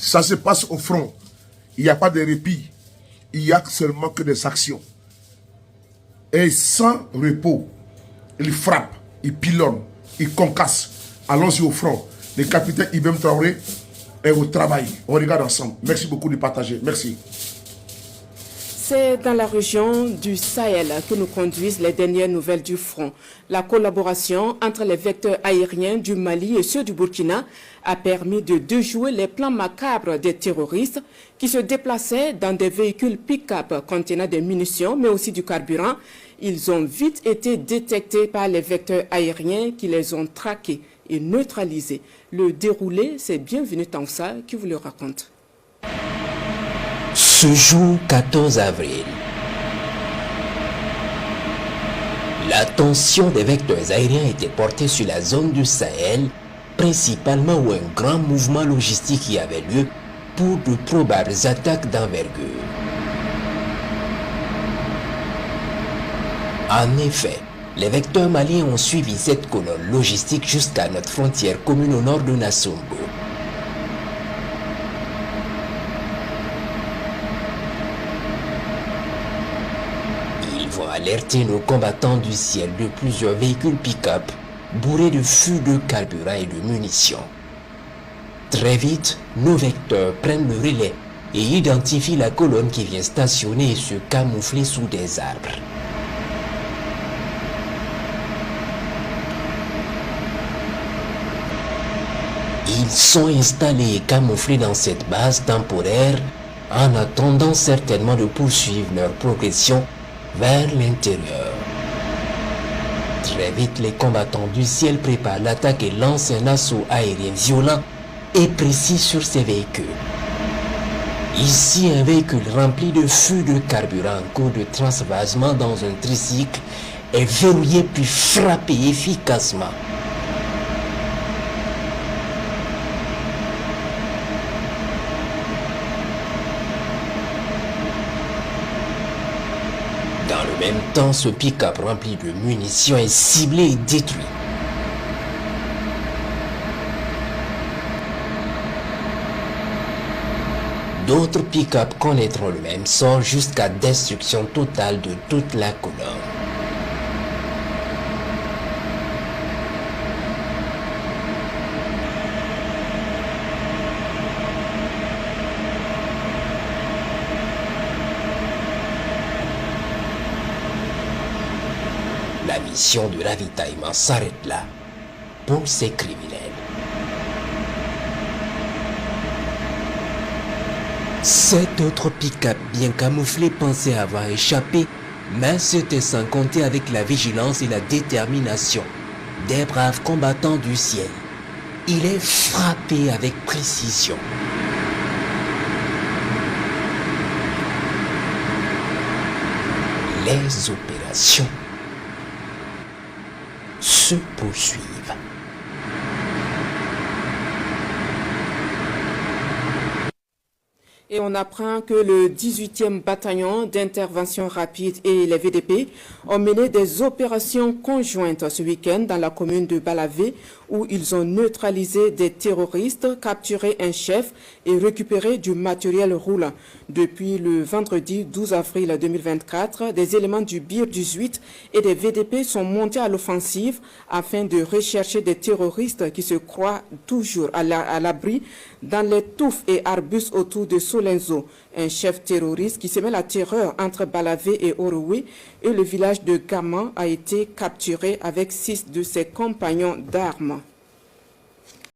Ça se passe au front. Il n'y a pas de répit. Il n'y a seulement que des actions. Et sans repos, il frappe, il pilonne, il concasse. Allons-y au front. Le capitaine Ibem Traoré est au travail. On regarde ensemble. Merci beaucoup de partager. Merci. C'est dans la région du Sahel que nous conduisent les dernières nouvelles du front. La collaboration entre les vecteurs aériens du Mali et ceux du Burkina a permis de déjouer les plans macabres des terroristes qui se déplaçaient dans des véhicules pick-up contenant des munitions mais aussi du carburant. Ils ont vite été détectés par les vecteurs aériens qui les ont traqués et neutralisés. Le déroulé, c'est Bienvenu Tansa qui vous le raconte. Ce jour 14 avril, l'attention des vecteurs aériens était portée sur la zone du Sahel, principalement où un grand mouvement logistique y avait lieu pour de probables attaques d'envergure. En effet, les vecteurs maliens ont suivi cette colonne logistique jusqu'à notre frontière commune au nord de Nassongo. Alerter nos combattants du ciel de plusieurs véhicules pick-up bourrés de fûts de carburant et de munitions. Très vite, nos vecteurs prennent le relais et identifient la colonne qui vient stationner et se camoufler sous des arbres. Ils sont installés et camouflés dans cette base temporaire en attendant certainement de poursuivre leur progression vers l'intérieur. Très vite, les combattants du ciel préparent l'attaque et lancent un assaut aérien violent et précis sur ces véhicules. Ici, un véhicule rempli de fûts de carburant en cours de transvasement dans un tricycle est verrouillé puis frappé efficacement. Dans le même temps, ce pick-up rempli de munitions est ciblé et détruit. D'autres pick-up connaîtront le même sort jusqu'à destruction totale de toute la colonne. La mission de ravitaillement s'arrête là pour ces criminels. 7 autres pick-up bien camouflés pensaient avoir échappé, mais c'était sans compter avec la vigilance et la détermination des braves combattants du ciel. Il est frappé avec précision. Les opérations se poursuivent. Et on apprend que le 18e bataillon d'intervention rapide et les VDP ont mené des opérations conjointes ce week-end dans la commune de Balavé où ils ont neutralisé des terroristes, capturé un chef et récupéré du matériel roulant. Depuis le vendredi 12 avril 2024, des éléments du BIR 18 et des VDP sont montés à l'offensive afin de rechercher des terroristes qui se croient toujours à l'abri dans les touffes et arbustes autour de Solenzo, un chef terroriste qui semait la terreur entre Balavé et Orowe, et le village de Gaman a été capturé avec 6 de ses compagnons d'armes.